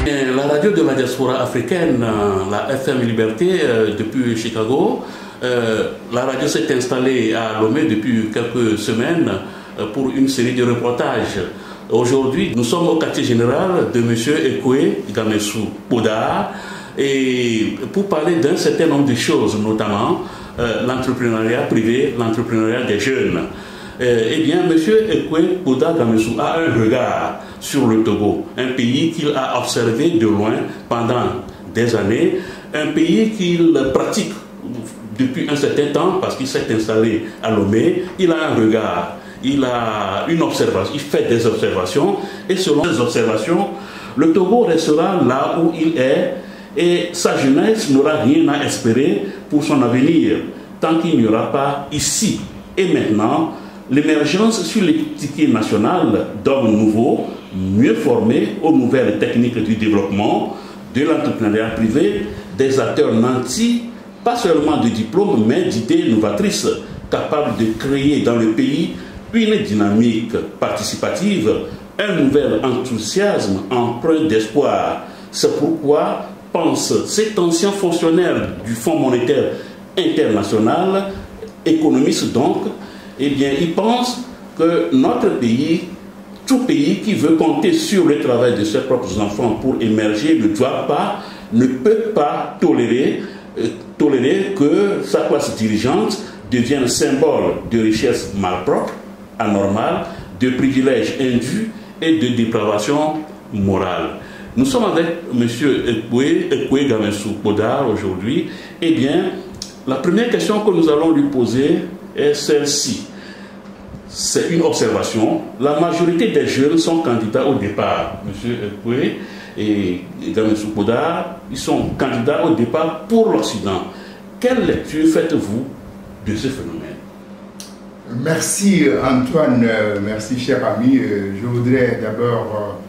La radio de la diaspora africaine, la FM Liberté, depuis Chicago, la radio s'est installée à Lomé depuis quelques semaines pour une série de reportages. Aujourd'hui, nous sommes au quartier général de M. Ekwe Gamessou Boda et pour parler d'un certain nombre de choses, notamment l'entrepreneuriat privé, l'entrepreneuriat des jeunes. Eh bien, M. Ekwe Boda Gamessou a un regard sur le Togo, un pays qu'il a observé de loin pendant des années, un pays qu'il pratique depuis un certain temps parce qu'il s'est installé à Lomé. Il a un regard, il a une observation, il fait des observations et selon ces observations, le Togo restera là où il est et sa jeunesse n'aura rien à espérer pour son avenir tant qu'il n'y aura pas ici et maintenant l'émergence sur l'échiquier national d'hommes nouveaux, mieux formés aux nouvelles techniques du développement, de l'entrepreneuriat privé, des acteurs nantis, pas seulement de diplômes, mais d'idées novatrices, capables de créer dans le pays une dynamique participative, un nouvel enthousiasme empreint d'espoir. C'est pourquoi, pense cet ancien fonctionnaire du Fonds monétaire international, économiste donc, eh bien, il pense que notre pays, tout pays qui veut compter sur le travail de ses propres enfants pour émerger ne peut pas tolérer que sa classe dirigeante devienne symbole de richesse malpropre, anormale, de privilèges indus et de dépravation morale. Nous sommes avec M. Ekwe Gamessou Boda aujourd'hui. Eh bien, la première question que nous allons lui poser est celle-ci. C'est une observation. La majorité des jeunes sont candidats au départ. M. Ekwe et Gamessou Boda, ils sont candidats au départ pour l'Occident. Quelle lecture faites-vous de ce phénomène? Merci Antoine, merci cher ami. Je voudrais d'abord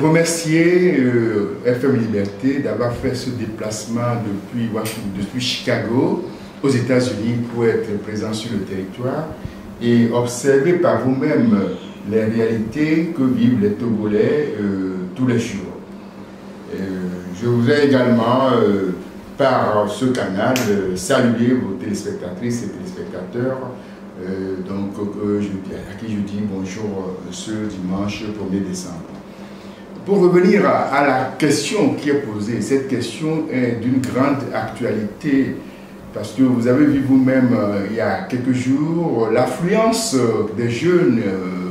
remercier FM Liberté d'avoir fait ce déplacement depuis Chicago aux États-Unis pour être présent sur le territoire et observer par vous-même les réalités que vivent les Togolais tous les jours. Je voudrais également, par ce canal, saluer vos téléspectatrices et téléspectateurs, à qui je dis bonjour ce dimanche 1er décembre. Pour revenir à la question qui est posée, cette question est d'une grande actualité parce que vous avez vu vous-même il y a quelques jours l'affluence des jeunes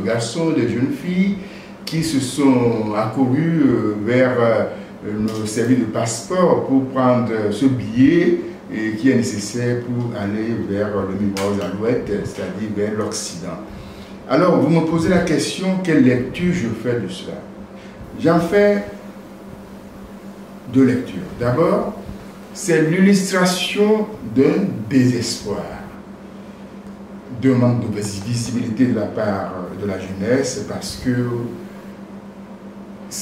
garçons, des jeunes filles qui se sont accourus vers le service de passeport pour prendre ce billet qui est nécessaire pour aller vers le miroir aux alouettes, c'est-à-dire vers l'Occident. Alors, vous me posez la question, quelle lecture je fais de cela? J'en fais deux lectures. D'abord, c'est l'illustration d'un désespoir, d'un manque de visibilité de la part de la jeunesse, parce que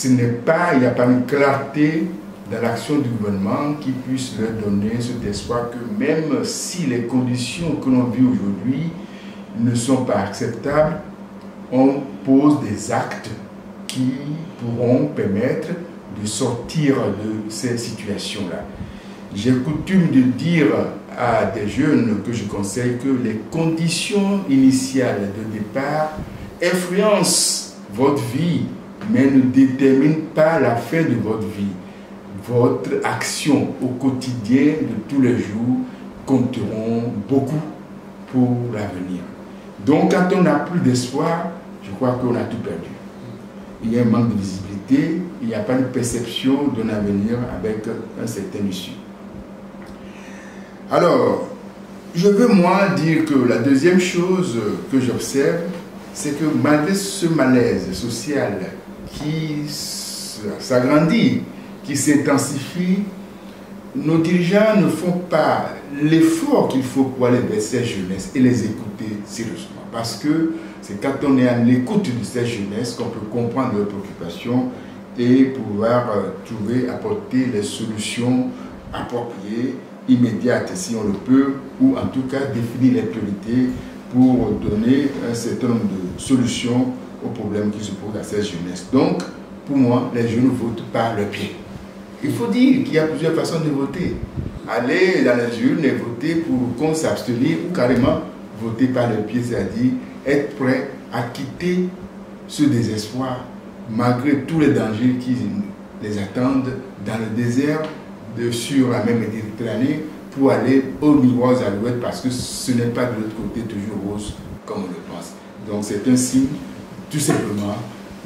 il n'y a pas une clarté dans l'action du gouvernement qui puisse leur donner cet espoir que même si les conditions que l'on vit aujourd'hui ne sont pas acceptables, on pose des actes qui pourront permettre de sortir de cette situation-là. J'ai coutume de dire à des jeunes que je conseille que les conditions initiales de départ influencent votre vie, mais ne déterminent pas la fin de votre vie. Votre action au quotidien de tous les jours compteront beaucoup pour l'avenir. Donc quand on n'a plus d'espoir, je crois qu'on a tout perdu. Il y a un manque de visibilité, il n'y a pas une perception d'un avenir avec un certain issue. Alors, je veux moi dire que la deuxième chose que j'observe, c'est que malgré ce malaise social qui s'agrandit, qui s'intensifie, nos dirigeants ne font pas l'effort qu'il faut pour aller vers ces jeunesses et les écouter sérieusement. Parce que c'est quand on est à l'écoute de ces jeunesses qu'on peut comprendre leurs préoccupations et pouvoir apporter les solutions appropriées, immédiates si on le peut, ou en tout cas définir les priorités pour donner un certain nombre de solutions aux problèmes qui se posent à ces jeunesses. Donc, pour moi, les jeunes votent par le pied. Il faut dire qu'il y a plusieurs façons de voter. Aller dans les urnes et voter pour qu'on s'abstenir ou carrément voter par le pied, c'est-à-dire être prêt à quitter ce désespoir malgré tous les dangers qui les attendent dans le désert sur la mer Méditerranée pour aller aux miroirs à l'ouest parce que ce n'est pas de l'autre côté toujours rose comme on le pense. Donc c'est un signe tout simplement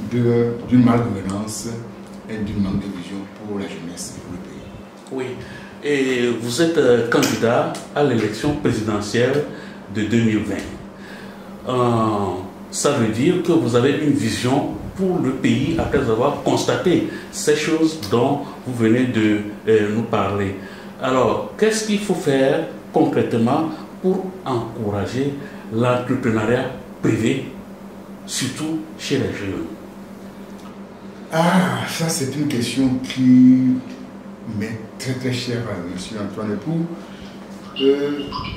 d'une malgouvernance et d'une manque de vision pour la jeunesse et pour le pays. Oui, et vous êtes candidat à l'élection présidentielle de 2020. Ça veut dire que vous avez une vision pour le pays après avoir constaté ces choses dont vous venez de nous parler. Alors, qu'est-ce qu'il faut faire concrètement pour encourager l'entrepreneuriat privé, surtout chez les jeunes? Ah, ça c'est une question qui m'est très très chère à M. Antoine Epoux.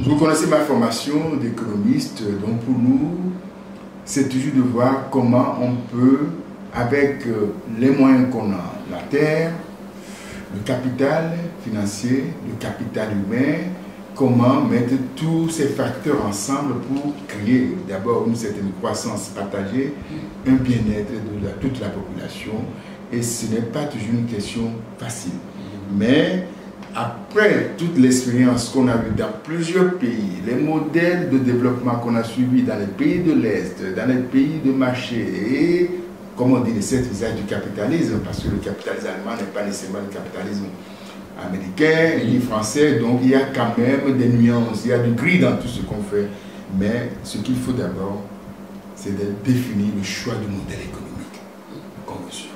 Vous connaissez ma formation d'économiste, donc pour nous, c'est toujours de voir comment on peut, avec les moyens qu'on a, la terre, le capital financier, le capital humain, comment mettre tous ces facteurs ensemble pour créer d'abord une certaine croissance partagée, un bien-être de toute la population. Et ce n'est pas toujours une question facile. Mais après toute l'expérience qu'on a vue dans plusieurs pays, les modèles de développement qu'on a suivis dans les pays de l'Est, dans les pays de marché et, comme on dit, les 7 visages du capitalisme, parce que le capitalisme allemand n'est pas nécessairement le capitalisme américain ni français, donc il y a quand même des nuances, il y a du gris dans tout ce qu'on fait. Mais ce qu'il faut d'abord, c'est de définir le choix du modèle économique qu'on veut suivre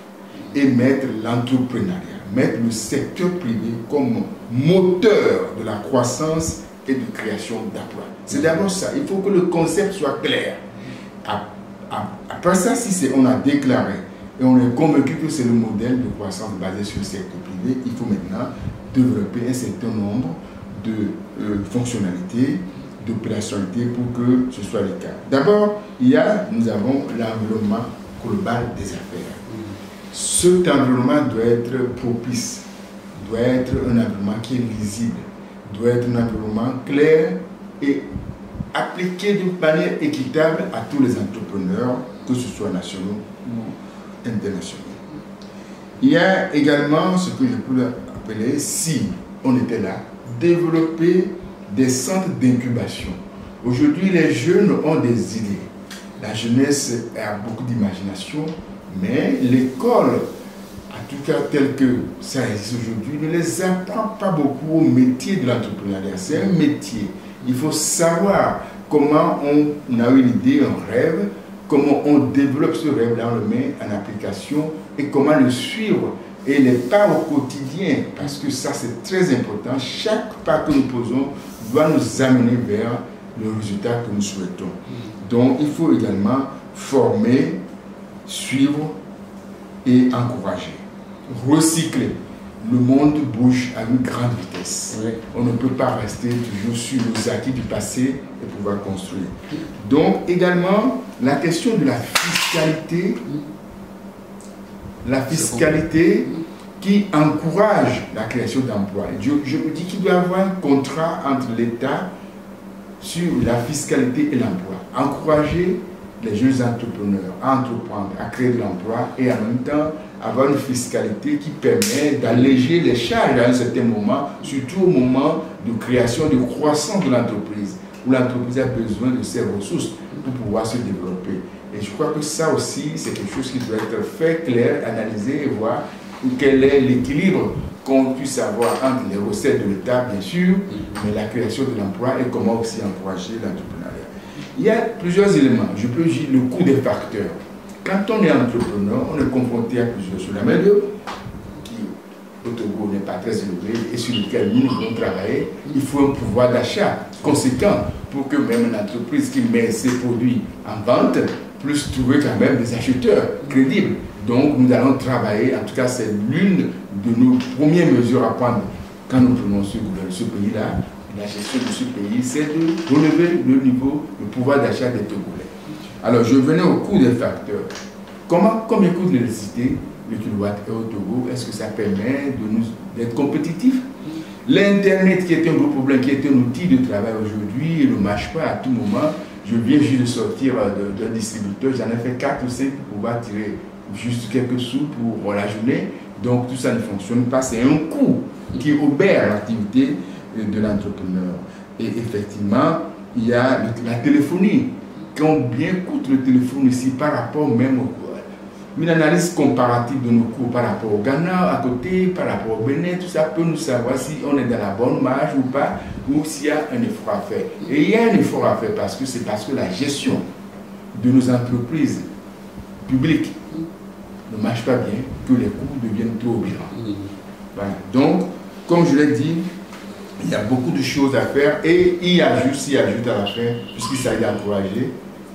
et mettre l'entrepreneuriat, mettre le secteur privé comme moteur de la croissance et de création d'emplois. C'est d'abord ça, il faut que le concept soit clair. Après ça, si on a déclaré et on est convaincu que c'est le modèle de croissance basé sur le secteur privé, il faut maintenant développer un certain nombre de fonctionnalités, d'opérationnalités pour que ce soit le cas. D'abord, nous avons l'environnement global des affaires. Cet environnement doit être propice, doit être un environnement qui est lisible, doit être un environnement clair et appliqué d'une manière équitable à tous les entrepreneurs, que ce soit nationaux ou internationaux. Il y a également ce que je peux appeler, si on était là, développer des centres d'incubation. Aujourd'hui, les jeunes ont des idées. La jeunesse a beaucoup d'imagination, mais l'école, en tout cas tel que ça existe aujourd'hui, ne les apprend pas beaucoup au métier de l'entrepreneuriat. C'est un métier. Il faut savoir comment on a une idée, un rêve, comment on développe ce rêve, là on le met en application et comment le suivre et les pas au quotidien, parce que ça c'est très important. Chaque pas que nous posons doit nous amener vers le résultat que nous souhaitons. Donc il faut également former, suivre et encourager, recycler. Le monde bouge à une grande vitesse. Oui. On ne peut pas rester toujours sur nos acquis du passé et pouvoir construire. Donc également la question de la fiscalité qui encourage la création d'emplois. Je me dis qu'il doit y avoir un contrat entre l'État sur la fiscalité et l'emploi. Encourager les jeunes entrepreneurs à entreprendre, à créer de l'emploi et en même temps avoir une fiscalité qui permet d'alléger les charges à un certain moment, surtout au moment de création, de croissance de l'entreprise, où l'entreprise a besoin de ses ressources pour pouvoir se développer. Et je crois que ça aussi, c'est quelque chose qui doit être fait clair, analysé et voir quel est l'équilibre qu'on puisse avoir entre les recettes de l'État, bien sûr, mais la création de l'emploi et comment aussi encourager l'entrepreneuriat. Il y a plusieurs éléments. Je peux dire le coût des facteurs. Quand on est entrepreneur, on est confronté à plusieurs choses. La main-d'œuvre, qui au Togo n'est pas très élevée et sur lequel nous devons travailler, il faut un pouvoir d'achat conséquent pour que même une entreprise qui met ses produits en vente puisse trouver quand même des acheteurs crédibles. Donc nous allons travailler, en tout cas c'est l'une de nos premières mesures à prendre quand nous prenons ce pays-là. La gestion de ce pays, c'est de relever le niveau, le pouvoir d'achat des Togolais. Alors, je venais au coût des facteurs. Combien coûte l'électricité? le kilowattheure au Togo, est-ce que ça permet d'être compétitifs? L'Internet, qui est un gros problème, qui est un outil de travail aujourd'hui, ne marche pas à tout moment. Je viens juste de sortir d'un distributeur, j'en ai fait 4 ou 5 pour pouvoir tirer juste quelques sous pour la journée. Donc tout ça ne fonctionne pas. C'est un coût qui obère l'activité de l'entrepreneur. Et effectivement, il y a la téléphonie. Combien coûte le téléphone ici par rapport même au une analyse comparative de nos coûts par rapport au Ghana, à côté, par rapport au Bénin, tout ça peut nous savoir si on est dans la bonne marge ou pas, ou s'il y a un effort à faire. Et il y a un effort à faire parce que la gestion de nos entreprises publiques ne marche pas bien, que les coûts deviennent trop obérants. Voilà. Donc, comme je l'ai dit, il y a beaucoup de choses à faire et il ajoute à la fin, puisqu'il s'agit d'encourager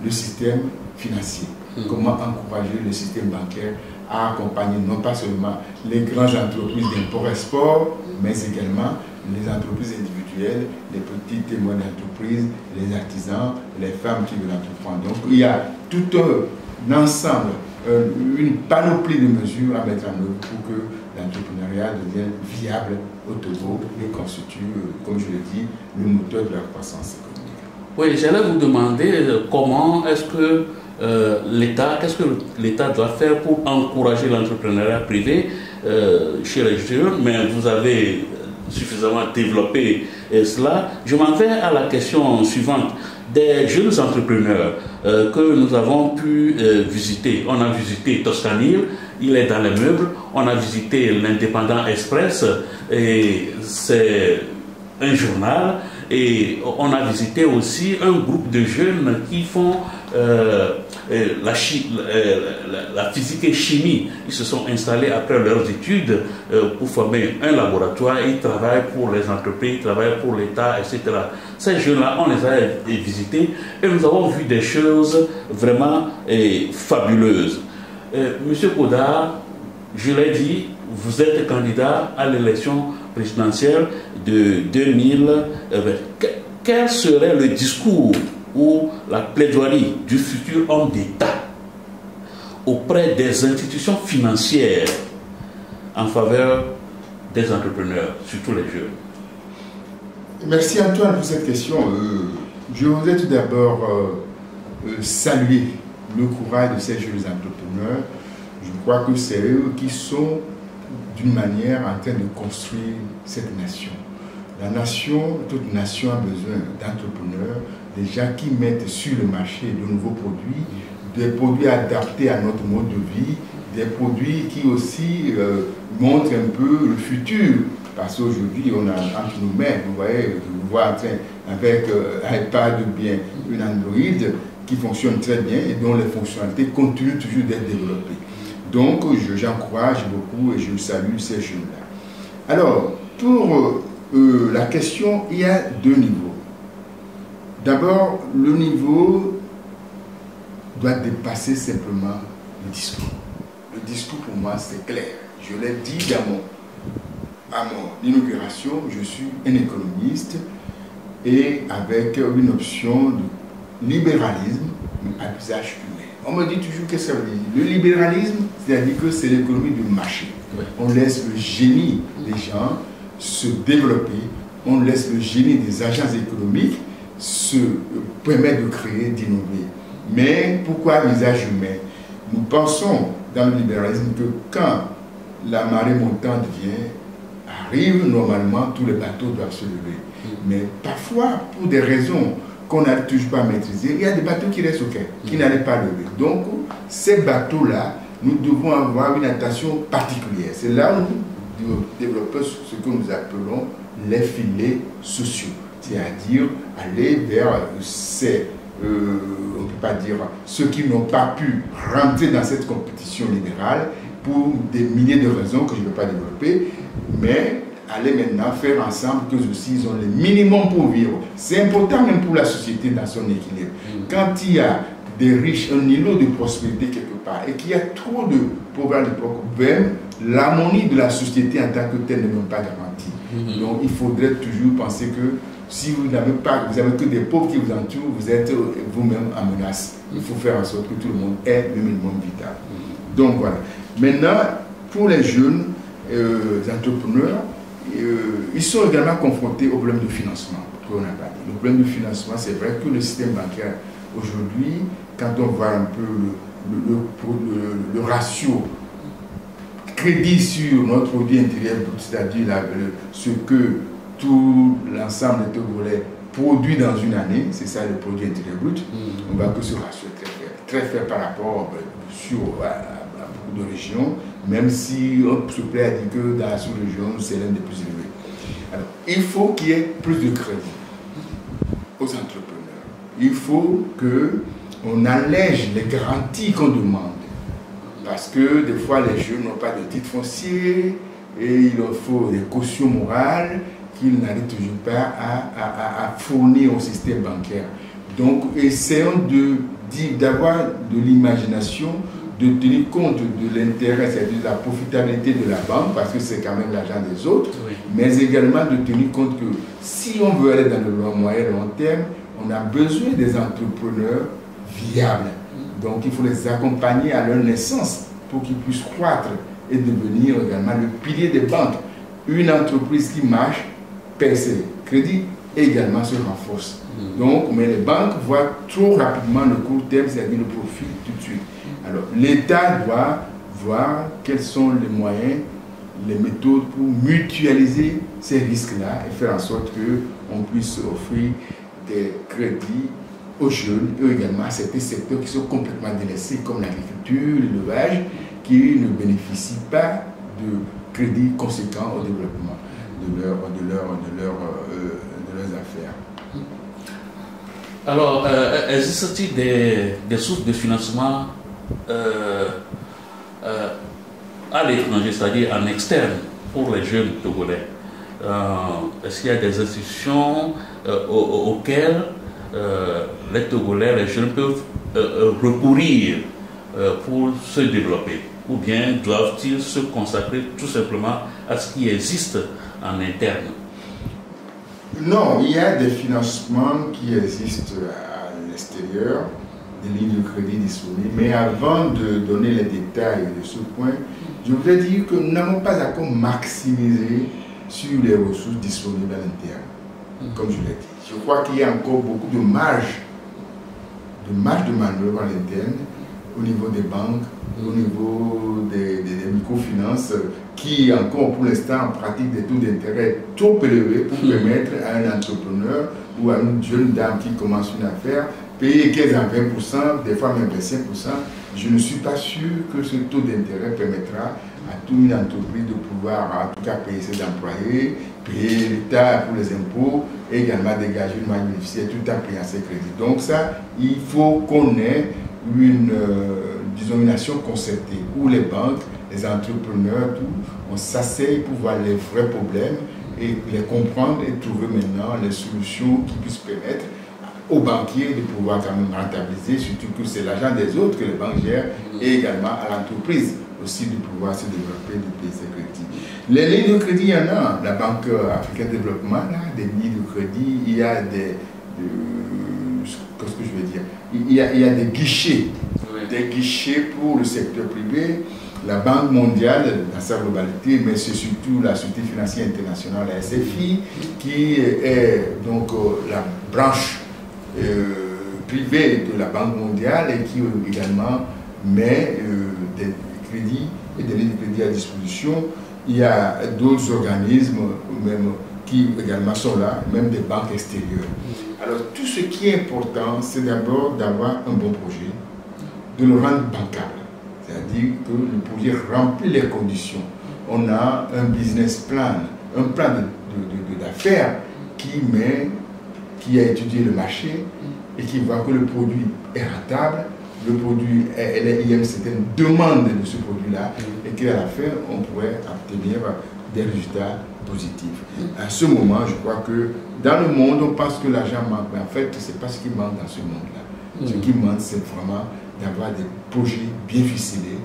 le système financier. Comment encourager le système bancaire à accompagner non pas seulement les grandes entreprises d'import-export, mais également les entreprises individuelles, les petites et moyennes entreprises, les artisans, les femmes qui veulent entreprendre. Donc il y a tout un ensemble, une panoplie de mesures à mettre en œuvre pour que l'entrepreneuriat devienne viable au Togo et constitue, comme je l'ai dit, le moteur de la croissance économique. Oui, j'allais vous demander comment est-ce que qu'est-ce que l'État doit faire pour encourager l'entrepreneuriat privé chez les jeunes, mais vous avez suffisamment développé cela. Je m'en vais à la question suivante. Des jeunes entrepreneurs que nous avons pu visiter. On a visité Toscanil, il est dans les meubles. On a visité l'Indépendant Express, et c'est un journal. Et on a visité aussi un groupe de jeunes qui font la physique et chimie. Ils se sont installés après leurs études pour former un laboratoire. Ils travaillent pour les entreprises, ils travaillent pour l'État, etc. Ces jeunes-là, on les a visités et nous avons vu des choses vraiment fabuleuses. Monsieur Godard, je l'ai dit, vous êtes candidat à l'élection présidentielle de 2020. Quel serait le discours ou la plaidoirie du futur homme d'État auprès des institutions financières en faveur des entrepreneurs, surtout les jeunes? Merci Antoine pour cette question. Je voudrais tout d'abord saluer le courage de ces jeunes entrepreneurs. Je crois que c'est eux qui sont d'une manière en train de construire cette nation. La nation, toute nation a besoin d'entrepreneurs, des gens qui mettent sur le marché de nouveaux produits, des produits adaptés à notre mode de vie, des produits qui aussi montrent un peu le futur. Parce qu'aujourd'hui, on a entre nos mains, vous voyez, je vous vois en train, avec iPad ou bien une Android qui fonctionne très bien et dont les fonctionnalités continuent toujours d'être développées. Donc, j'encourage beaucoup et je salue ces jeunes-là. Alors, pour la question, il y a deux niveaux. D'abord, le niveau doit dépasser simplement le discours. Le discours, pour moi, c'est clair. Je l'ai dit à mon inauguration, je suis un économiste et avec une option de libéralisme à usage humain. On me dit toujours que ça veut dire. Le libéralisme, c'est-à-dire que c'est l'économie du marché. Ouais. On laisse le génie des gens se développer, on laisse le génie des agences économiques se permettre de créer, d'innover. Mais pourquoi l'usage humain? Nous pensons dans le libéralisme que quand la marée montante arrive, normalement tous les bateaux doivent se lever. Mais parfois, pour des raisons qu'on n'a toujours pas maîtrisées, il y a des bateaux qui restent au quai, qui n'allaient pas lever. Donc, ces bateaux-là, nous devons avoir une attention particulière. C'est là où nous développons ce que nous appelons les filets sociaux. C'est-à-dire aller vers ces, on ne peut pas dire, ceux qui n'ont pas pu rentrer dans cette compétition libérale pour des milliers de raisons que je ne vais pas développer, mais aller maintenant faire ensemble que aussi ils ont le minimum pour vivre. C'est important même pour la société dans son équilibre. Quand il y a des riches, un îlot de prospérité quelque part, et qu'il y a trop de pauvres à l'époque, même l'harmonie de la société en tant que telle n'est même pas garantie. Donc il faudrait toujours penser que si vous n'avez pas, vous avez que des pauvres qui vous entourent, vous êtes vous-même en menace. Il faut faire en sorte que tout le monde ait le minimum vital. Donc voilà. Maintenant, pour les jeunes entrepreneurs, ils sont également confrontés au problème de financement. Le problème de financement, c'est vrai que le système bancaire, aujourd'hui, quand on voit un peu le ratio crédit sur notre produit intérieur brut, c'est-à-dire ce que tout l'ensemble des Togolais produit dans une année, c'est ça le produit intérieur brut, on voit que ce ratio est très faible par rapport à beaucoup de régions, même si on se plaît à dire que dans la sous-région, c'est l'un des plus élevés. Alors, il faut qu'il y ait plus de crédit aux entrepreneurs. Il faut qu'on allège les garanties qu'on demande. Parce que des fois, les jeunes n'ont pas de titre foncier et il leur faut des cautions morales qu'ils n'arrivent toujours pas à fournir au système bancaire. Donc, essayons d'avoir de l'imagination, de tenir compte de l'intérêt, c'est-à-dire de la profitabilité de la banque, parce que c'est quand même l'argent des autres, oui. Mais également de tenir compte que si on veut aller dans le moyen et long terme, on a besoin des entrepreneurs viables. Donc il faut les accompagner à leur naissance pour qu'ils puissent croître et devenir également le pilier des banques. Une entreprise qui marche paie ses crédits et également se renforce. Donc, mais les banques voient trop rapidement le court terme, c'est-à-dire le profit tout de suite. Alors, l'État doit voir quels sont les moyens, les méthodes pour mutualiser ces risques-là et faire en sorte qu'on puisse offrir des crédits aux jeunes et également à certains secteurs qui sont complètement délaissés, comme l'agriculture, l'élevage, qui ne bénéficient pas de crédits conséquents au développement de leurs affaires. Alors, existe-t-il des sources de financement à l'étranger, c'est-à-dire en externe, pour les jeunes Togolais? Est-ce qu'il y a des institutions auxquelles les Togolais, les jeunes peuvent recourir pour se développer? Ou bien doivent-ils se consacrer tout simplement à ce qui existe en interne? Non, il y a des financements qui existent à l'extérieur, des lignes de crédit disponibles. Mais avant de donner les détails de ce point, je voudrais dire que nous n'avons pas encore maximisé sur les ressources disponibles à l'interne, comme je l'ai dit. Je crois qu'il y a encore beaucoup de marge de manœuvre à l'interne, au niveau des banques, au niveau des microfinances, qui encore pour l'instant pratiquent des taux d'intérêt trop élevés pour permettre à un entrepreneur ou à une jeune dame qui commence une affaire payer 15 à 20%, des fois même 25%. Je ne suis pas sûr que ce taux d'intérêt permettra à toute une entreprise de pouvoir en tout cas payer ses employés, payer l'État pour les impôts et également dégager une marge bénéficiaire tout en payant ses crédits. Donc ça, il faut qu'on ait une action concertée où les banques, les entrepreneurs, tout, on s'asseye pour voir les vrais problèmes et les comprendre et trouver maintenant les solutions qui puissent permettre aux banquiers de pouvoir quand même rentabiliser, surtout que c'est l'argent des autres que les banques gèrent, et également à l'entreprise aussi de pouvoir se développer, de payer ses crédits. Les lignes de crédit, il y en a. La Banque africaine de développement, là, des lignes de crédit, il y a qu'est-ce que je veux dire? Il y a des guichets. Des guichets pour le secteur privé, la Banque mondiale dans sa globalité, mais c'est surtout la Société financière internationale, la SFI, qui est donc la branche privée de la Banque mondiale et qui également met des crédits et des lignes de crédit à disposition. Il y a d'autres organismes même qui également sont là, même des banques extérieures. Alors tout ce qui est important, c'est d'abord d'avoir un bon projet, de le rendre bancable, c'est-à-dire que le projet remplit les conditions. On a un business plan, un plan d'affaires qui a étudié le marché et qui voit que le produit est rentable, le produit, il y a une certaine demande de ce produit-là et qu'à la fin, on pourrait obtenir des résultats positifs. À ce moment, je crois que dans le monde, on pense que l'argent manque, mais en fait, ce n'est pas ce qui manque dans ce monde-là. Ce qui manque, c'est vraiment d'avoir des projets bien ficelés,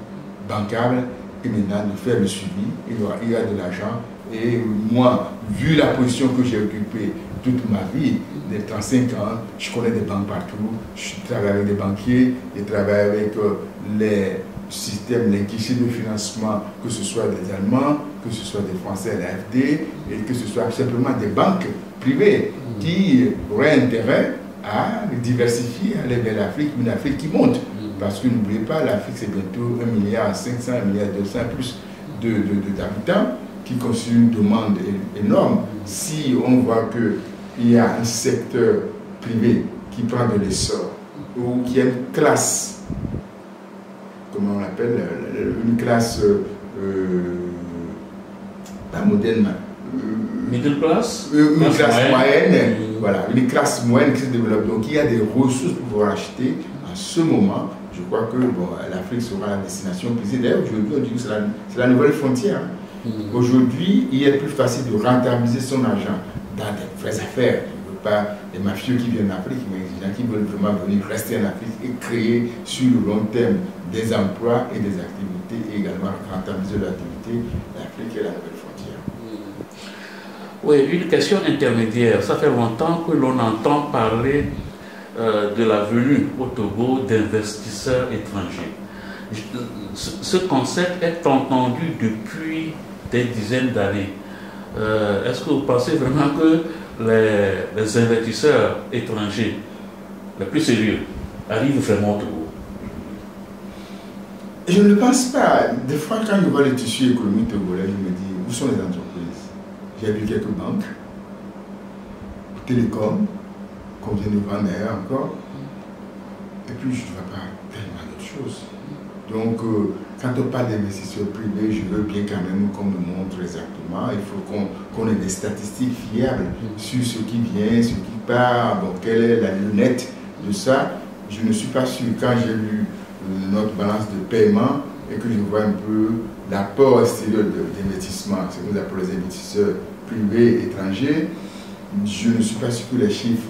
bancables, et maintenant de faire le suivi. Il y a de l'argent. Et moi, vu la position que j'ai occupée toute ma vie, des 35 ans, je connais des banques partout, je travaille avec des banquiers, je travaille avec système, les guichets de financement, que ce soit des Allemands, que ce soit des Français à l'AFD, et que ce soit simplement des banques privées qui auraient intérêt à diversifier, aller vers l'Afrique, une Afrique qui monte. Parce que n'oubliez pas, l'Afrique c'est bientôt 1,5 milliard, 1,2 milliard plus d'habitants, qui constitue une demande énorme. Si on voit qu'il y a un secteur privé qui prend de l'essor, ou qui a une classe, comment on l'appelle, une classe pas moderne, middle class, une classe moyenne, voilà, une classe moyenne qui se développe. Donc il y a des ressources pour pouvoir acheter. En ce moment, je crois que bon, l'Afrique sera la destination prisée. D'ailleurs, aujourd'hui, on dit que c'est la nouvelle frontière. Aujourd'hui, il est plus facile de rentabiliser son argent dans des vraies affaires. Je ne veux pas des mafieux qui viennent d'Afrique, mais des gens qui veulent vraiment venir rester en Afrique et créer sur le long terme des emplois et des activités, et également rentabiliser l'activité. L'Afrique est la nouvelle frontière. Oui, une question intermédiaire. Ça fait longtemps que l'on entend parler de la venue au Togo d'investisseurs étrangers. Ce concept est entendu depuis des dizaines d'années. Est-ce que vous pensez vraiment que les investisseurs étrangers les plus sérieux arrivent vraiment au Togo? Je ne pense pas. Des fois, quand je vois le tissu économique togolais, je me dis, où sont les entreprises? J'ai vu quelques banques, télécom, qu'on vient de vendre d'ailleurs encore, et puis je ne vois pas tellement d'autres choses. Donc, quand on parle d'investisseurs privés, je veux bien quand même qu'on me montre exactement. Il faut qu'on ait des statistiques fiables sur ce qui vient, ce qui part, bon, quelle est la lunette de ça. Je ne suis pas sûr. Quand j'ai lu notre balance de paiement et que je vois un peu l'apport extérieur d'investissement, ce que nous appelons les investisseurs privés étrangers, je ne suis pas sûr que les chiffres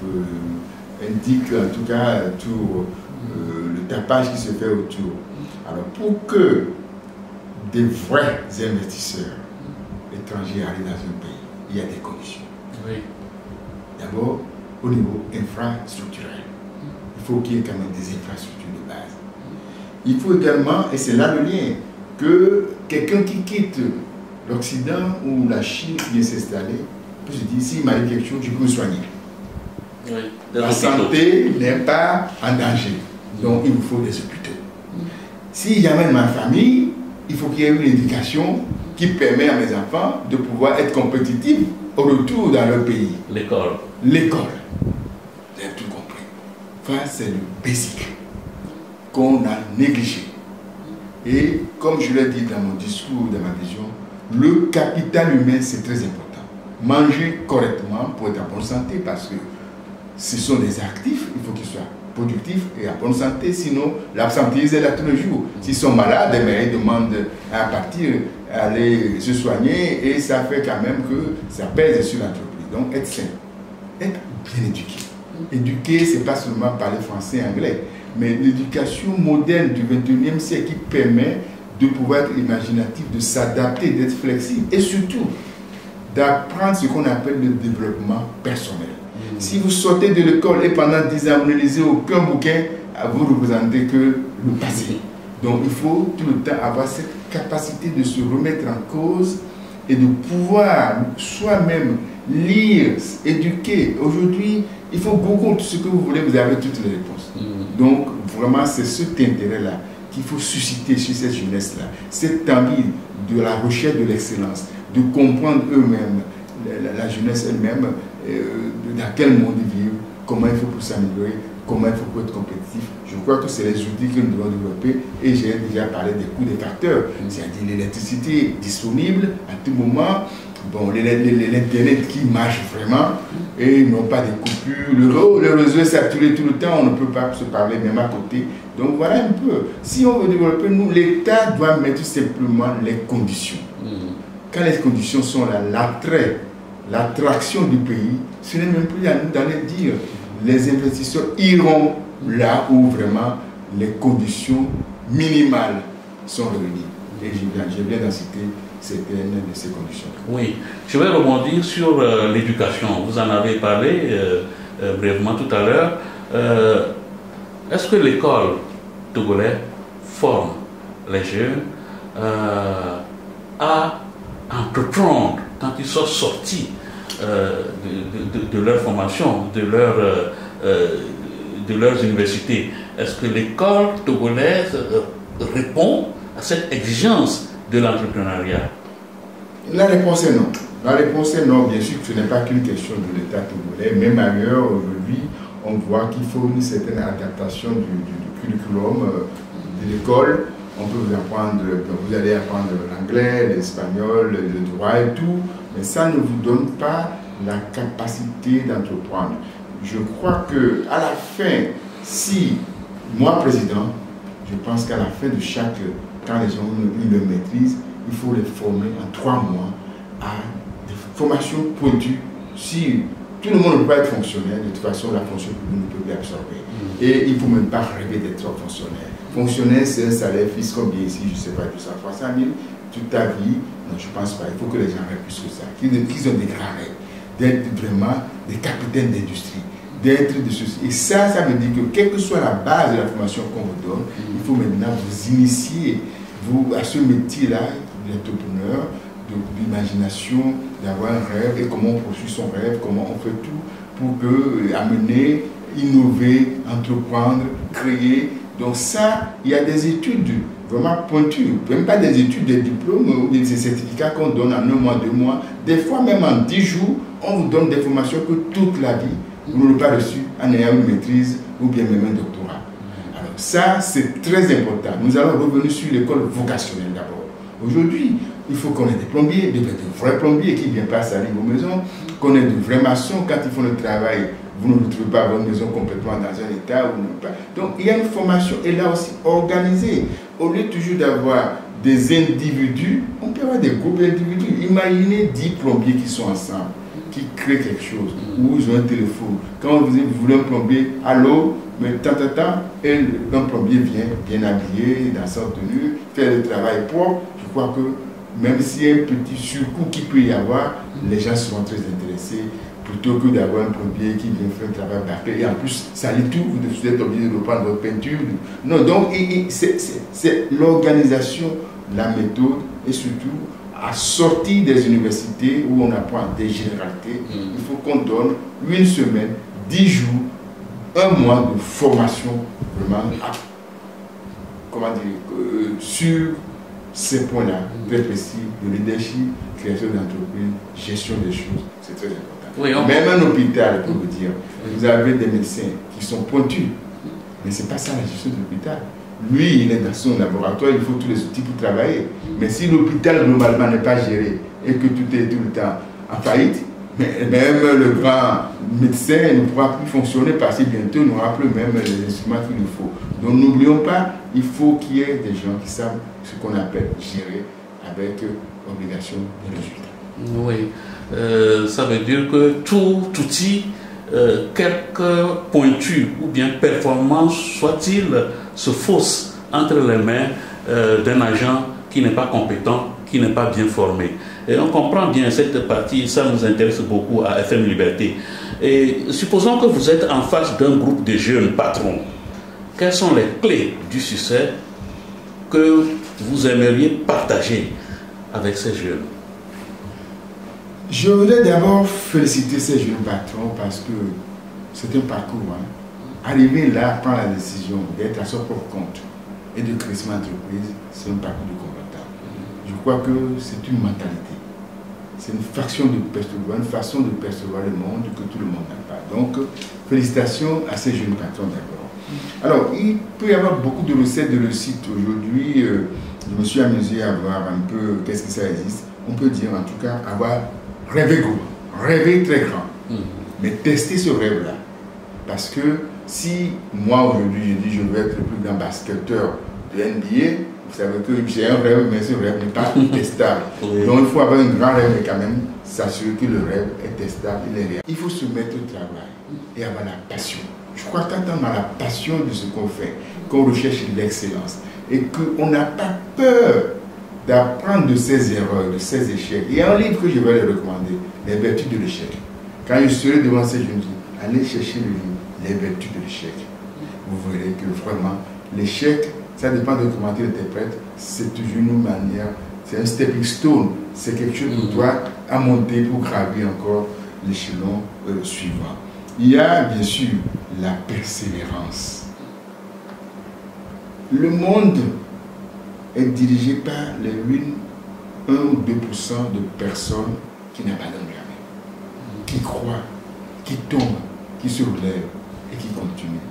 indiquent en tout cas tout le tapage qui se fait autour. Alors pour que des vrais investisseurs étrangers arrivent dans un pays, il y a des conditions. Oui. D'abord, au niveau infrastructurel, il faut qu'il y ait quand même des infrastructures de base. Il faut également, et c'est là le lien, que quelqu'un qui quitte l'Occident ou la Chine qui vient s'installer peut se dire, s'il m'arrive quelque chose, je peux me soigner. Oui. La santé n'est pas en danger. Donc il vous faut des hôpitaux. Si j'amène ma famille, il faut qu'il y ait une éducation qui permet à mes enfants de pouvoir être compétitifs au retour dans leur pays. L'école. L'école. Vous avez tout compris. Ça, c'est le basic qu'on a négligé. Et comme je l'ai dit dans mon discours, dans ma vision, le capital humain, c'est très important. Manger correctement pour être en bonne santé, parce que ce sont des actifs, il faut qu'ils soient productifs et en bonne santé, sinon l'absentéisme est là tous les jours. S'ils sont malades, ils demandent à partir, à aller se soigner, et ça fait quand même que ça pèse sur l'entreprise. Donc être sain, être bien éduqué. Éduquer, ce n'est pas seulement parler français et anglais, mais l'éducation moderne du 21e siècle qui permet de pouvoir être imaginatif, de s'adapter, d'être flexible, et surtout d'apprendre ce qu'on appelle le développement personnel. Si vous sortez de l'école et pendant 10 ans vous ne lisez aucun bouquin, vous ne représentez que le passé. Donc il faut tout le temps avoir cette capacité de se remettre en cause et de pouvoir soi-même lire, éduquer. Aujourd'hui, il faut Google tout ce que vous voulez, vous avez toutes les réponses. Donc vraiment c'est cet intérêt-là qu'il faut susciter chez cette jeunesse-là, cette envie de la recherche de l'excellence, de comprendre eux-mêmes, la jeunesse elle-même, dans quel monde ils vivent, comment il faut pour s'améliorer, comment il faut pour être compétitif. Je crois que c'est les outils que nous devons développer, et j'ai déjà parlé des coûts des facteurs, c'est-à-dire l'électricité disponible à tout moment, bon, l'internet qui marche vraiment et non pas des coupures, le réseau est saturé tout le temps, on ne peut pas se parler même à côté. Donc voilà un peu, si on veut développer, nous, l'État doit mettre simplement les conditions. Quand les conditions sont là, l'attrait, l'attraction du pays, ce n'est même plus à nous d'aller dire. Les investisseurs iront là où vraiment les conditions minimales sont réunies. Et je viens d'en citer certaines de ces conditions. Oui, je vais rebondir sur l'éducation. Vous en avez parlé brièvement tout à l'heure. Est-ce que l'école togolaise forme les jeunes à entreprendre quand ils sont sortis de leur formation, de leurs universités? Est-ce que l'école togolaise répond à cette exigence de l'entrepreneuriat? La réponse est non. La réponse est non. Bien sûr que ce n'est pas qu'une question de l'État togolais. Même ailleurs, aujourd'hui, on voit qu'il faut une certaine adaptation du curriculum de l'école. On peut vous allez apprendre l'anglais, l'espagnol, le droit et tout, mais ça ne vous donne pas la capacité d'entreprendre. Je crois que à la fin, si moi président, je pense qu'à la fin de quand les gens ont une maîtrise, il faut les former en 3 mois à des formations pointues. Si tout le monde ne peut pas être fonctionnaire, de toute façon la fonction publique ne peut plus absorber. Et il ne faut même pas rêver d'être fonctionnaire. Fonctionnaire, c'est un salaire fixe combien ici, je ne sais pas, 300 000 toute ta vie. Non, je ne pense pas. Il faut que les gens rêvent plus que ça. Qu'ils ont des grands rêves, d'être vraiment des capitaines d'industrie, d'être de ceci. Et ça veut dire que quelle que soit la base de la formation qu'on vous donne, il faut maintenant vous initier à ce métier-là, l'entrepreneur, de l'imagination, d'avoir un rêve et comment on poursuit son rêve, comment on fait tout pour amener, innover, entreprendre, créer. Donc ça, il y a des études vraiment pointues, même pas des études, des diplômes ou des certificats qu'on donne en 1 mois, 2 mois. Des fois même en 10 jours, on vous donne des formations que toute la vie, vous n'avez pas reçu en ayant une maîtrise ou bien même un doctorat. Alors ça, c'est très important. Nous allons revenir sur l'école vocationnelle d'abord. Aujourd'hui, il faut qu'on ait des plombiers, de vrais plombiers qui ne viennent pas salir vos maisons, qu'on ait de vrais maçons quand ils font le travail. Vous ne trouvez pas votre maison complètement dans un état où vous pas. Donc il y a une formation et là aussi organisée. Au lieu toujours d'avoir des individus, on peut avoir des groupes d'individus. Imaginez 10 plombiers qui sont ensemble, qui créent quelque chose, ou ils ont un téléphone. Quand vous voulez un plombier, allô, mais et un plombier vient bien habillé, dans sa tenue, faire le travail propre. Je crois que même s'il y a un petit surcoût qu'il peut y avoir, les gens seront très intéressés plutôt que d'avoir un plombier qui vient faire un travail bâclé. Et en plus, ça lit tout, vous êtes obligé de reprendre votre peinture. Non, donc c'est l'organisation, la méthode et surtout à sortir des universités où on apprend des généralités. Il faut qu'on donne 1 semaine, 10 jours, 1 mois de formation vraiment sur ces points-là, très précis, de leadership, création d'entreprise, gestion des choses, c'est très important. Oui, même un hôpital, pour vous dire, vous avez des médecins qui sont pointus, mais ce n'est pas ça la gestion de l'hôpital. Lui, il est dans son laboratoire, il faut tous les outils pour travailler. Mais si l'hôpital globalement n'est pas géré et que tout est tout le temps en faillite, même le grand médecin ne pourra plus fonctionner parce que bientôt il n'aura plus même les instruments qu'il nous faut. Donc n'oublions pas, il faut qu'il y ait des gens qui savent ce qu'on appelle gérer avec obligation de résultat. Oui. Ça veut dire que tout outil, quelque pointu ou bien performance soit-il, se fausse entre les mains d'un agent qui n'est pas compétent, qui n'est pas bien formé. Et on comprend bien cette partie, ça nous intéresse beaucoup à FM Liberté. Et supposons que vous êtes en face d'un groupe de jeunes patrons. Quelles sont les clés du succès que vous aimeriez partager avec ces jeunes? Je voudrais d'abord féliciter ces jeunes patrons parce que c'est un parcours. Arriver là, prendre la décision d'être à son propre compte et de créer son entreprise, c'est un parcours de combattant. Je crois que c'est une mentalité. C'est une façon de percevoir le monde que tout le monde n'a pas. Donc, félicitations à ces jeunes patrons d'abord. Alors, il peut y avoir beaucoup de recettes de réussite. Aujourd'hui, je me suis amusé à voir un peu qu'est-ce que ça existe. On peut dire en tout cas avoir rêvé gros, rêvé très grand, mais tester ce rêve-là. Parce que si moi aujourd'hui je dis je veux être le plus grand basketteur de NBA, vous savez que j'ai un rêve, mais ce rêve n'est pas testable. Donc il faut avoir un grand rêve, mais quand même s'assurer que le rêve est testable, il est réel. Il faut se mettre au travail et avoir la passion. Je crois que quand on a la passion de ce qu'on fait, qu'on recherche l'excellence et qu'on n'a pas peur d'apprendre de ses erreurs, de ses échecs. Il y a un livre que je vais les recommander, Les vertus de l'échec. Quand je serai devant ces jeunes filles, allez chercher le livre, Les vertus de l'échec. Vous verrez que vraiment, l'échec Ça dépend de comment tu l'interprètes. C'est toujours une manière, c'est un stepping stone. C'est quelque chose pour toi à monter pour gravir encore l'échelon suivant. Il y a bien sûr la persévérance. Le monde est dirigé par les 1 ou 2% de personnes qui n'abandonnent jamais, qui croient, qui tombent, qui se relèvent et qui continuent.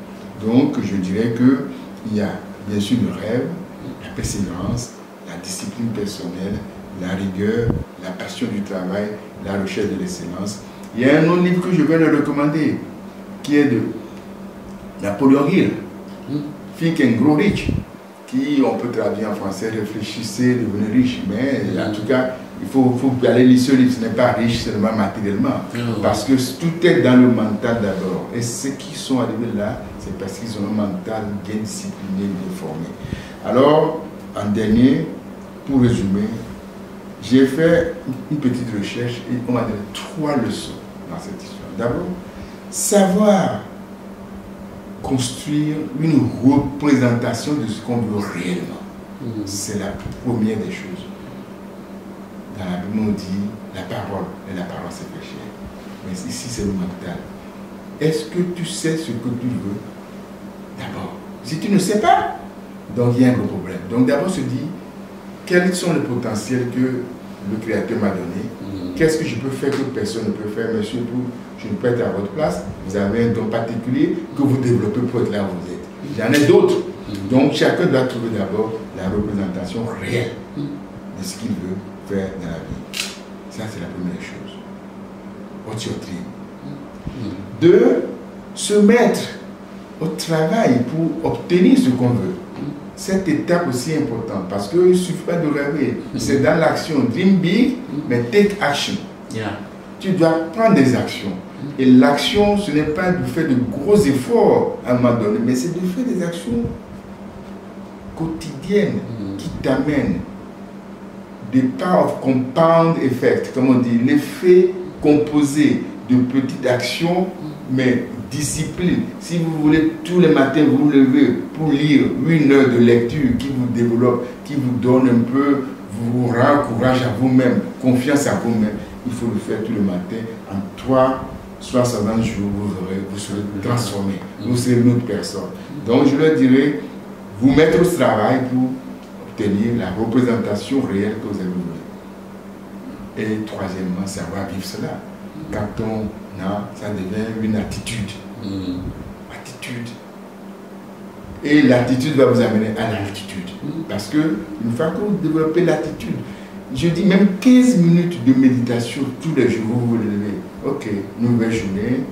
Donc je dirais qu'il y a bien sûr le rêve, la persévérance, la discipline personnelle, la rigueur, la passion du travail, la recherche de l'excellence. Il y a un autre livre que je vais le recommander, qui est de Napoléon Hill, Think and Grow Rich, qui, on peut traduire en français, réfléchissez, devenez riche. Mais en tout cas, il faut aller lire ce livre. Ce n'est pas riche seulement matériellement, parce que tout est dans le mental d'abord. Et ceux qui sont arrivés là, c'est parce qu'ils ont un mental bien discipliné, bien formé. Alors, en dernier, pour résumer, j'ai fait une petite recherche et on m'a donné 3 leçons dans cette histoire. D'abord, savoir construire une représentation de ce qu'on veut réellement. C'est la première des choses. Dans la Bible, on dit la parole, et la parole c'est péché. Mais ici, c'est le mental. Est-ce que tu sais ce que tu veux? D'abord. Si tu ne sais pas, donc il y a un gros problème. Donc d'abord se dit, quels sont les potentiels que le Créateur m'a donné? Qu'est-ce que je peux faire que personne ne peut faire? Mais surtout, je ne peux être à votre place. Vous avez un don particulier que vous développez pour être là où vous êtes. Il y en a d'autres. Donc chacun doit trouver d'abord la représentation réelle de ce qu'il veut faire dans la vie. Ça, c'est la première chose. What's your dream? 2, se mettre au travail pour obtenir ce qu'on veut. Cette étape aussi est importante parce qu'il ne suffit pas de rêver. C'est dans l'action. Dream big, mais take action. Tu dois prendre des actions. Et l'action, ce n'est pas de faire de gros efforts à un moment donné, mais c'est de faire des actions quotidiennes qui t'amènent des power of compound effect, comme on dit, l'effet composé de petites actions, mais discipline. Si vous voulez tous les matins vous lever pour lire 1 heure de lecture qui vous développe, qui vous donne un peu, vous rend courage à vous-même, confiance à vous-même, il faut le faire tous les matins. En 360 jours, vous serez transformé, vous serez une autre personne. Donc je leur dirais, vous mettre au travail pour obtenir la représentation réelle que vous avez voulu. Et troisièmement, savoir vivre cela. Quand on a, ça devient une attitude. Attitude. Et l'attitude va vous amener à l'altitude. Parce que une fois que vous développez l'attitude, je dis même 15 minutes de méditation tous les jours, vous vous levez. Ok, nouvelle journée.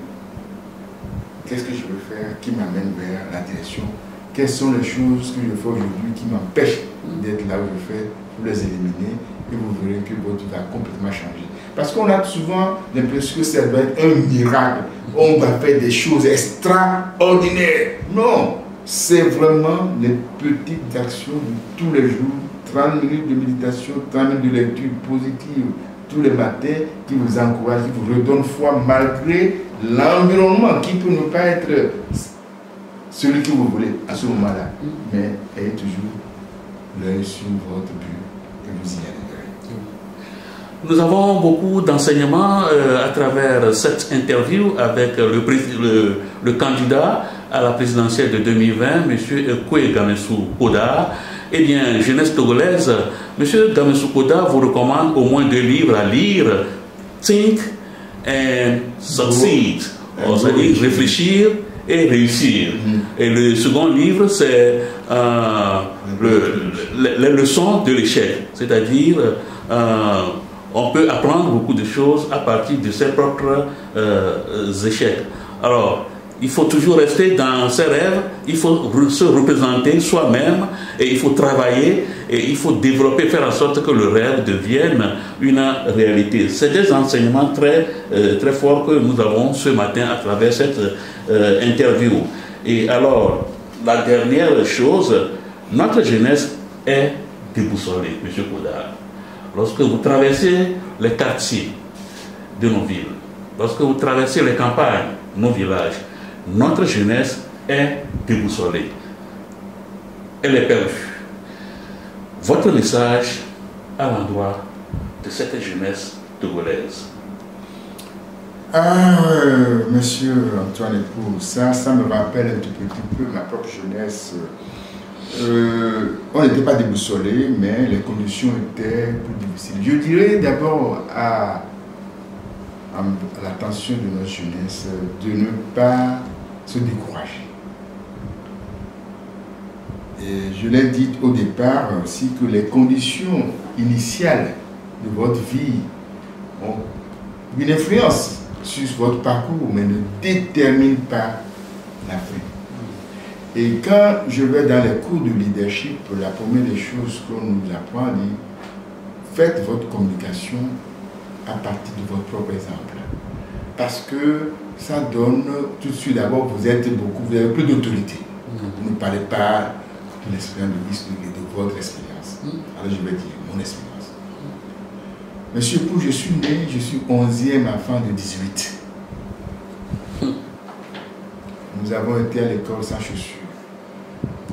Qu'est-ce que je veux faire qui m'amène vers la direction? Quelles sont les choses que je fais aujourd'hui qui m'empêchent d'être là où je fais? Vous les éliminer et vous verrez que votre vie va complètement changer. Parce qu'on a souvent l'impression que ça doit être un miracle. On va faire des choses extraordinaires. Non, c'est vraiment les petites actions de tous les jours. 30 minutes de méditation, 30 minutes de lecture positive tous les matins qui vous encouragent, qui vous redonnent foi malgré l'environnement qui peut ne pas être celui que vous voulez à ce moment-là. Mais ayez toujours l'œil sur votre but et vous y arriverez. Nous avons beaucoup d'enseignements à travers cette interview avec le candidat à la présidentielle de 2020, M. Ekwe Gamessou Koda. Eh bien, jeunesse togolaise, M. Gamessou Koda vous recommande au moins 2 livres à lire, Think and Succeed, c'est-à-dire réfléchir et réussir. Et le second livre, c'est les leçons de l'échec, c'est-à-dire on peut apprendre beaucoup de choses à partir de ses propres échecs. Alors, il faut toujours rester dans ses rêves, il faut se représenter soi-même et il faut travailler et il faut développer, faire en sorte que le rêve devienne une réalité. C'est des enseignements très forts que nous avons ce matin à travers cette interview. Et alors, la dernière chose, notre jeunesse est déboussolée, M. Koda. Lorsque vous traversez les quartiers de nos villes, lorsque vous traversez les campagnes, nos villages, notre jeunesse est déboussolée. elle est perdue. Votre message à l'endroit de cette jeunesse togolaise? Monsieur Antoine Epou, ça me rappelle un tout petit peu ma propre jeunesse. On n'était pas déboussolés, mais les conditions étaient plus difficiles. Je dirais d'abord à l'attention de notre jeunesse de ne pas se décourager. Et je l'ai dit au départ aussi que les conditions initiales de votre vie ont une influence sur votre parcours, mais ne déterminent pas la fin. Et quand je vais dans les cours de leadership, la première des choses qu'on nous apprend, c'est faites votre communication à partir de votre propre exemple. Parce que ça donne tout de suite, d'abord, vous avez plus d'autorité. Vous ne parlez pas de l'expérience de votre expérience. Alors je vais dire mon expérience. Monsieur Pou, je suis né, je suis 11e enfant de 18. Nous avons été à l'école sans chaussures.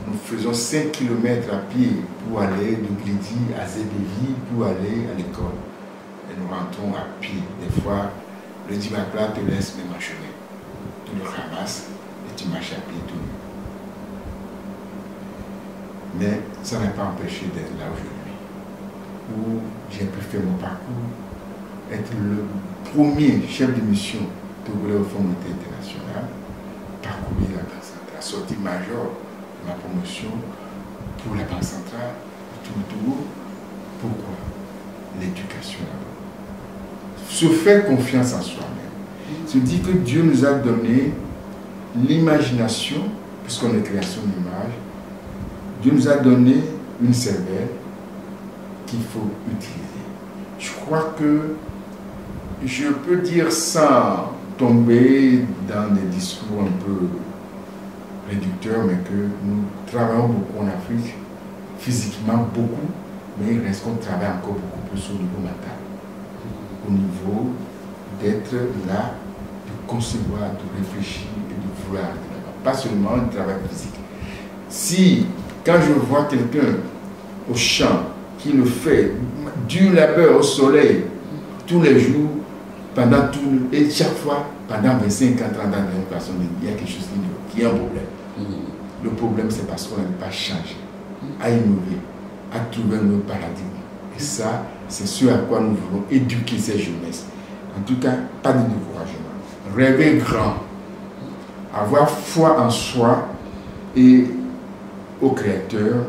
Nous faisons 5 km à pied pour aller de Glidi à Zébévi pour aller à l'école. Et nous rentrons à pied. Des fois, le dimanche te laisse même en chemin. Tu le ramasses et tu marches à pied tout nu. Mais ça n'a pas empêché d'être là aujourd'hui, où j'ai pu faire mon parcours, être le premier chef de mission togolais au Fonds monétaire international, parcourir la Banque centrale, sortie major de ma promotion pour la Banque centrale, tout le Togo. Pourquoi? L'éducation d'abord. Se faire confiance en soi-même. Se dire que Dieu nous a donné l'imagination, puisqu'on est création d'image. Dieu nous a donné une cervelle qu'il faut utiliser. Je crois que je peux dire sans tomber dans des discours un peu réducteurs, mais que nous travaillons beaucoup en Afrique, physiquement beaucoup, mais il reste qu'on travaille encore beaucoup plus au niveau mental. Au niveau d'être là, de concevoir, de réfléchir et de vouloir. Pas seulement un travail physique. Si quand je vois quelqu'un au champ qui le fait du labeur au soleil tous les jours, pendant tout, et chaque fois, pendant 25 ans, 30 ans, il y a quelque chose qui est un problème. Le problème, c'est parce qu'on n'a pas changé, à innover, à trouver un nouveau paradigme. Et ça, c'est ce à quoi nous voulons éduquer ces jeunesses. En tout cas, pas de découragement. Rêver grand, avoir foi en soi et au Créateur,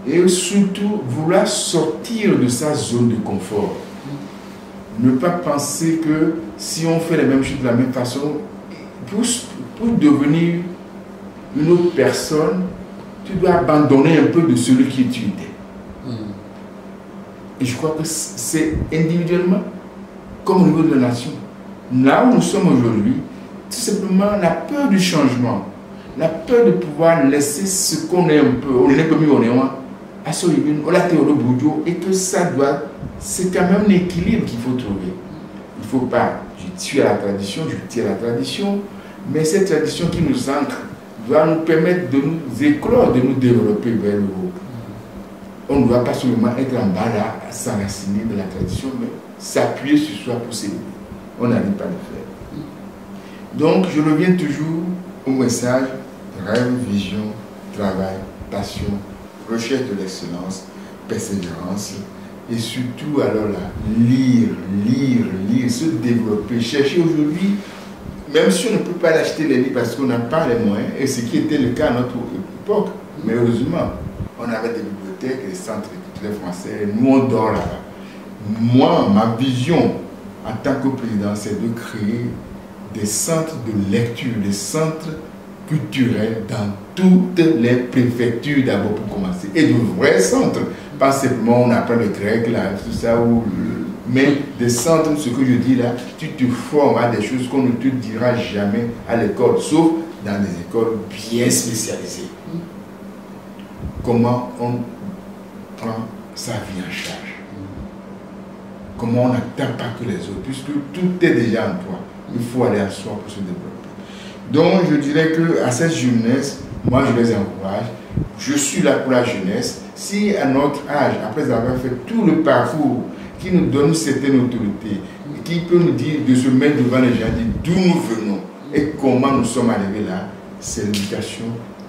et surtout vouloir sortir de sa zone de confort. Ne pas penser que si on fait les mêmes choses de la même façon, pour devenir une autre personne, tu dois abandonner un peu de celui qui tu étais. Et je crois que c'est individuellement comme au niveau de la nation. Là où nous sommes aujourd'hui, tout simplement la peur du changement, la peur de pouvoir laisser ce qu'on est un peu, on est comme on est, à ce niveau, on l'a théorie Boudjo, et que ça doit, c'est quand même un équilibre qu'il faut trouver. Il ne faut pas, je tue à la tradition, je tire à la tradition, mais cette tradition qui nous ancre doit nous permettre de nous éclore, de nous développer vers le haut. On ne doit pas seulement être en bas là, s'enraciner de la tradition, mais s'appuyer sur soi pour s'élever. On n'arrive pas à le faire. Donc, je reviens toujours au message: rêve, vision, travail, passion, recherche de l'excellence, persévérance, et surtout, alors là, lire, se développer, chercher aujourd'hui, même si on ne peut pas acheter les livres parce qu'on n'a pas les moyens, et ce qui était le cas à notre époque, mais heureusement, on avait des bibliothèques, des centres culturels français, nous on dort là-bas. Moi, ma vision en tant que président, c'est de créer des centres de lecture, des centres culturels dans toutes les préfectures d'abord pour commencer, et de vrais centres, pas simplement on apprend le grec là, tout ça, mais des centres, ce que je dis là, tu te formes à des choses qu'on ne te dira jamais à l'école, sauf dans des écoles bien spécialisées. Comment on prend sa vie en charge, comment on n'attend pas que les autres, puisque tout est déjà en toi, il faut aller à soi pour se développer. Donc je dirais que à cette jeunesse, Moi, je les encourage. Je suis là pour la jeunesse. Si à notre âge, après avoir fait tout le parcours qui nous donne une certaine autorité, qui peut nous dire de se mettre devant les gens, dire d'où nous venons et comment nous sommes arrivés là, c'est l'éducation,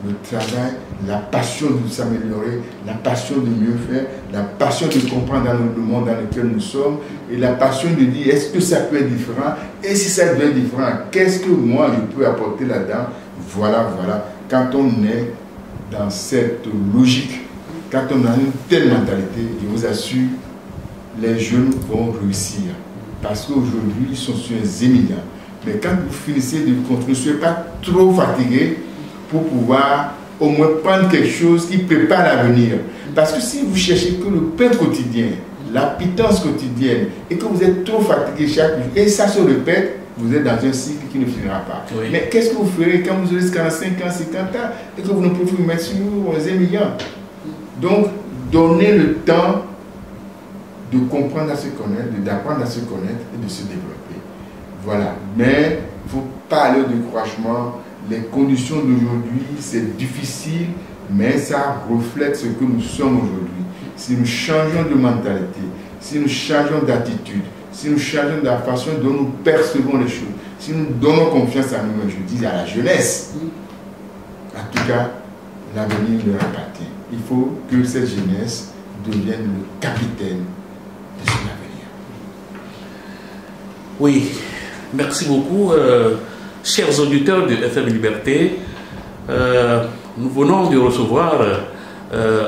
le travail, la passion de s'améliorer, la passion de mieux faire, la passion de comprendre dans le monde dans lequel nous sommes et la passion de dire est-ce que ça peut être différent et si ça devient différent, qu'est-ce que moi je peux apporter là-dedans. Voilà. Quand on est dans cette logique, quand on a une telle mentalité, je vous assure, les jeunes vont réussir. Parce qu'aujourd'hui, ils sont sur les éminents. Mais quand vous finissez de continuer, ne soyez pas trop fatigué pour pouvoir au moins prendre quelque chose qui prépare l'avenir. Parce que si vous cherchez que le pain quotidien, la pitance quotidienne, et que vous êtes trop fatigué chaque jour, et ça se répète, vous êtes dans un cycle qui ne finira pas. Oui. Mais qu'est-ce que vous ferez quand vous aurez 45 ans, 50 ans, et que vous ne pouvez vous mettre sur les éminents? Donc, donnez le temps de comprendre à se connaître, d'apprendre à se connaître et de se développer. Voilà. Mais il ne faut pas aller au découragement. Les conditions d'aujourd'hui, c'est difficile, mais ça reflète ce que nous sommes aujourd'hui. Si nous changeons de mentalité, si nous changeons d'attitude, si nous changeons de la façon dont nous percevons les choses, si nous donnons confiance à nous, je dis à la jeunesse, en tout cas, l'avenir leur appartient. Il faut que cette jeunesse devienne le capitaine de son avenir. Oui, merci beaucoup. Chers auditeurs de FM Liberté, nous venons de recevoir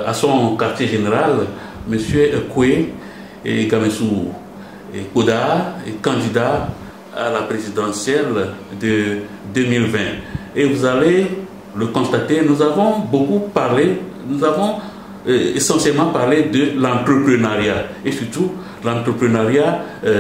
à son quartier général M. Koué et Gamessou Koda, candidat à la présidentielle de 2020. Et vous allez le constater, nous avons beaucoup parlé, nous avons essentiellement parlé de l'entrepreneuriat et surtout l'entrepreneuriat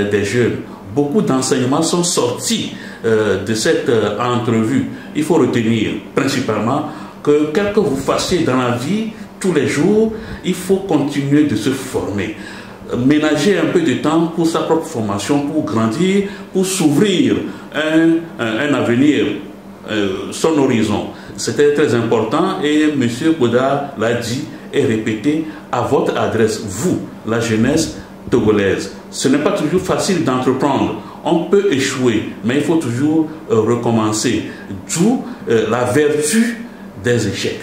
des jeunes. Beaucoup d'enseignements sont sortis de cette entrevue. Il faut retenir principalement que quel que vous fassiez dans la vie, tous les jours, il faut continuer de se former. Ménager un peu de temps pour sa propre formation, pour grandir, pour s'ouvrir un avenir, son horizon. C'était très important et M. Koda l'a dit et répété à votre adresse, vous, la jeunesse togolaise. Ce n'est pas toujours facile d'entreprendre. On peut échouer, mais il faut toujours recommencer. D'où la vertu des échecs.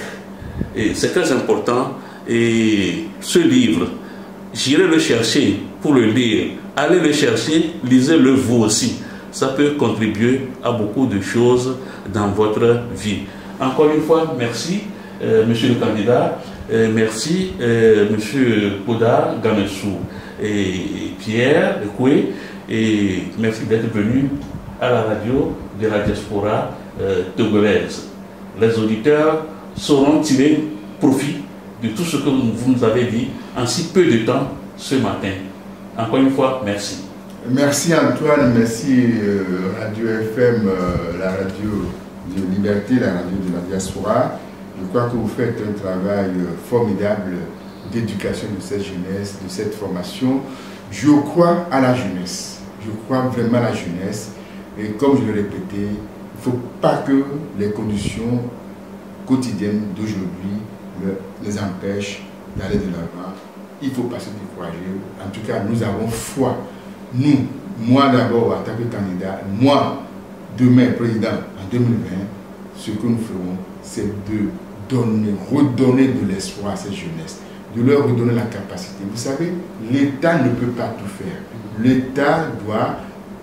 Et c'est très important. Et ce livre, j'irai le chercher pour le lire. Allez le chercher, lisez-le vous aussi. Ça peut contribuer à beaucoup de choses dans votre vie. Encore une fois, merci, monsieur le candidat. Merci, monsieur Koda Gamessou et Pierre Koué. Et merci d'être venu à la radio de la diaspora togolaise. Les auditeurs sauront tirer profit de tout ce que vous nous avez dit en si peu de temps ce matin. Encore une fois, merci. Merci Antoine, merci Radio FM, la radio de Liberté, la radio de la diaspora. Je crois que vous faites un travail formidable d'éducation de cette jeunesse, de cette formation. Je crois à la jeunesse. Je crois vraiment à la jeunesse. Et comme je le répétais, il ne faut pas que les conditions quotidiennes d'aujourd'hui les empêchent d'aller de l'avant. Il ne faut pas se décourager. En tout cas, nous avons foi. Nous, moi d'abord en tant que candidat, moi demain président en 2020, ce que nous ferons, c'est de redonner de l'espoir à cette jeunesse, de leur redonner la capacité. Vous savez, l'État ne peut pas tout faire. L'État doit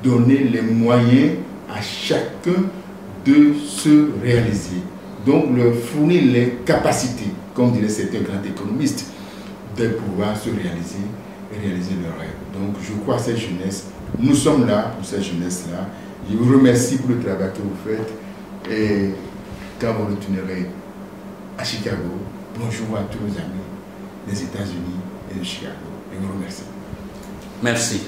donner les moyens à chacun de se réaliser. Donc, leur fournir les capacités, comme diraient certains grands économistes, de pouvoir se réaliser et réaliser leurs rêves. Donc, je crois à cette jeunesse. Nous sommes là pour cette jeunesse-là. Je vous remercie pour le travail que vous faites. Et quand vous retournerez à Chicago, bonjour à tous nos amis des États-Unis et de Chicago. Je vous remercie. Merci.